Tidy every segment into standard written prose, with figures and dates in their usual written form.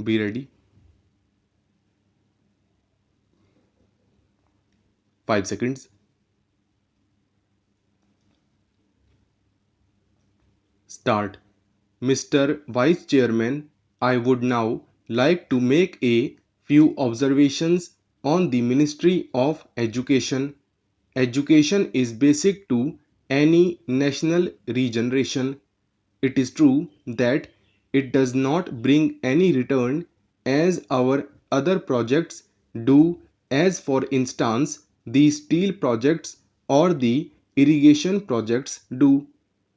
Be ready. 5 seconds. Start. Mr. Vice Chairman, I would now like to make a few observations on the Ministry of Education. Education is basic to any national regeneration. It is true that it does not bring any return as our other projects do, as for instance the steel projects or the irrigation projects do.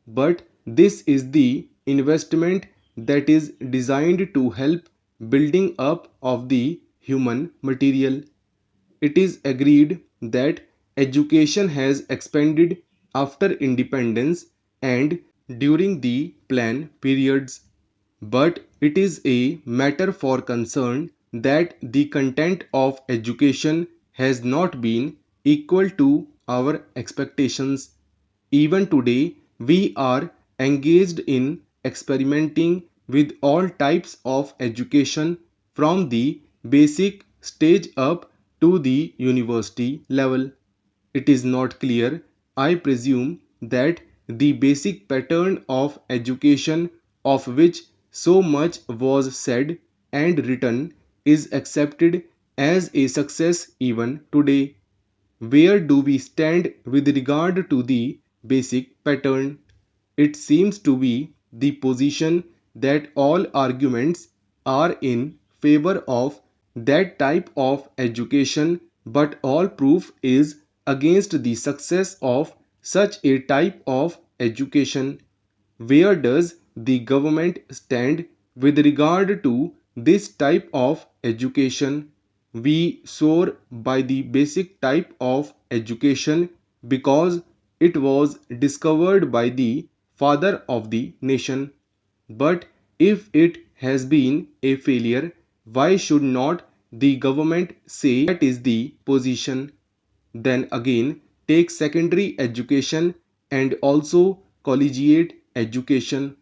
But this is the investment that is designed to help building up of the human material. It is agreed that education has expanded after independence and during the plan periods, but it is a matter for concern that the content of education has not been equal to our expectations. Even today, we are engaged in experimenting with all types of education from the basic stage up to the university level. It is not clear, I presume, that the basic pattern of education of which so much was said and written is accepted as a success even today. Where do we stand with regard to the basic pattern? It seems to be the position that all arguments are in favor of that type of education, but all proof is against the success of such a type of education. Where does the government stand with regard to this type of education? We soar by the basic type of education because it was discovered by the father of the nation. But if it has been a failure, why should not the government say that is the position? Then again, take secondary education and also collegiate education.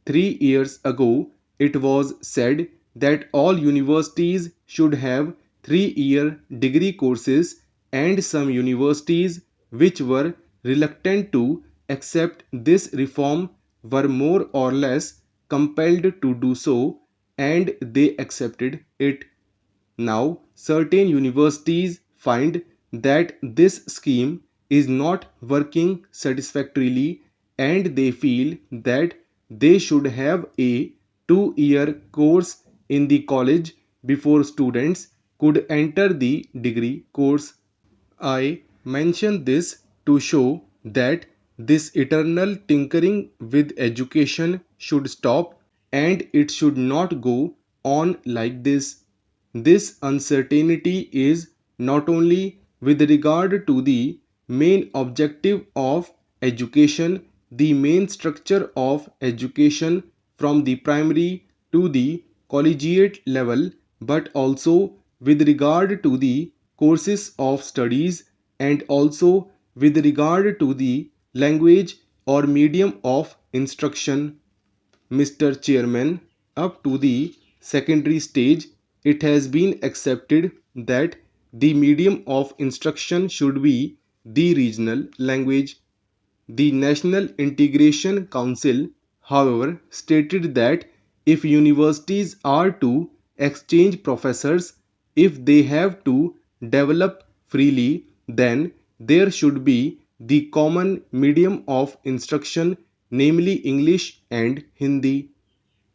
3 years ago, it was said that all universities should have 3 year degree courses, and some universities which were reluctant to accept this reform were more or less compelled to do so, and they accepted it. Now, certain universities find that this scheme is not working satisfactorily, and they feel that they should have a 2 year course in the college before students could enter the degree course. I mention this to show that this eternal tinkering with education should stop, and it should not go on like this. This uncertainty is not only with regard to the main objective of education, the main structure of education from the primary to the collegiate level, but also with regard to the courses of studies, and also with regard to the language or medium of instruction. Mr. Chairman, up to the secondary stage, it has been accepted that the medium of instruction should be the regional language. The National Integration Council, however, stated that if universities are to exchange professors, if they have to develop freely, then there should be the common medium of instruction, namely English and Hindi.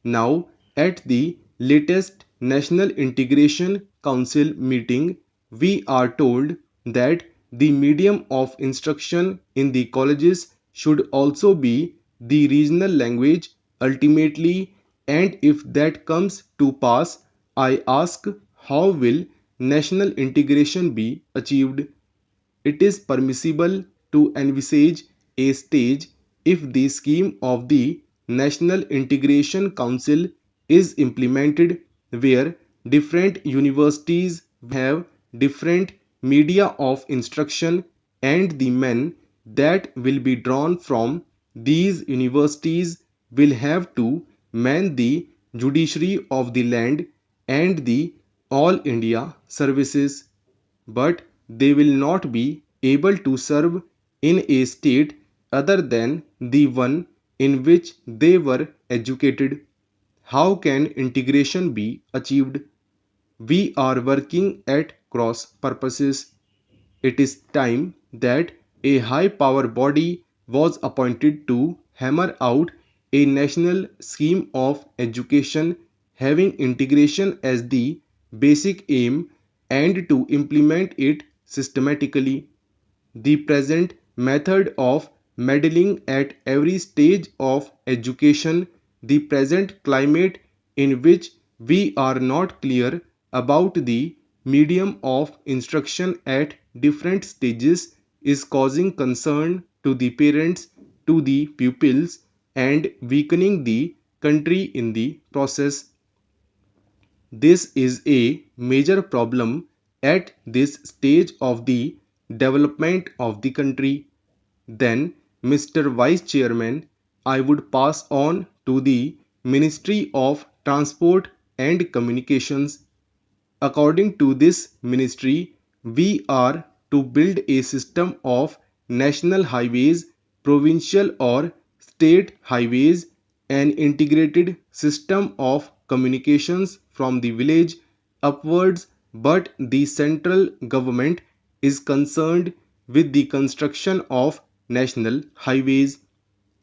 Now, at the latest National Integration Council meeting, we are told that the medium of instruction in the colleges should also be the regional language ultimately, and if that comes to pass, I ask, how will national integration be achieved? It is permissible to envisage a stage if the scheme of the National Integration Council is implemented where different universities have different media of instruction, and the men that will be drawn from these universities will have to man the judiciary of the land, and the All India services, but they will not be able to serve in a state other than the one in which they were educated. How can integration be achieved? We are working at cross purposes. It is time that a high power body was appointed to hammer out a national scheme of education having integration as the basic aim and to implement it systematically. The present method of meddling at every stage of education, the present climate in which we are not clear about the medium of instruction at different stages is causing concern to the parents, to the pupils, and weakening the country in the process. This is a major problem at this stage of the development of the country. Then, Mr. Vice Chairman, I would pass on to the Ministry of Transport and Communications. According to this ministry, we are to build a system of national highways, provincial or state highways, an integrated system of communications from the village upwards, but the central government is concerned with the construction of national highways.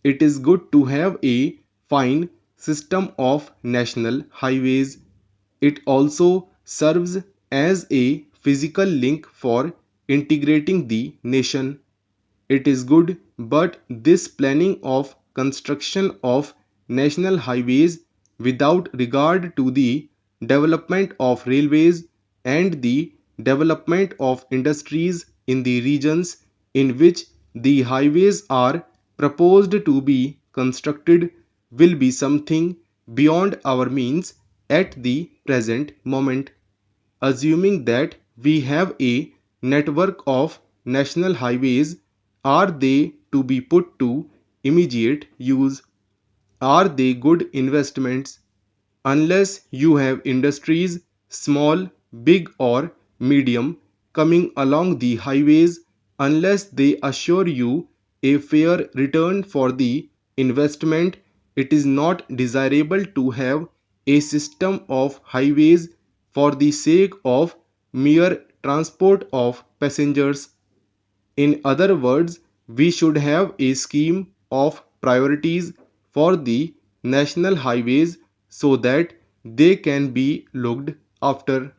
It is good to have a fine system of national highways. It also serves as a physical link for integrating the nation. It is good, but this planning of construction of national highways without regard to the development of railways and the development of industries in the regions in which the highways are proposed to be constructed will be something beyond our means at the present moment. Assuming that we have a network of national highways, are they to be put to immediate use? Are they good investments? Unless you have industries, small, big, or medium, coming along the highways, unless they assure you a fair return for the investment, it is not desirable to have a system of highways for the sake of mere transport of passengers. In other words, we should have a scheme of priorities for the national highways so that they can be looked after.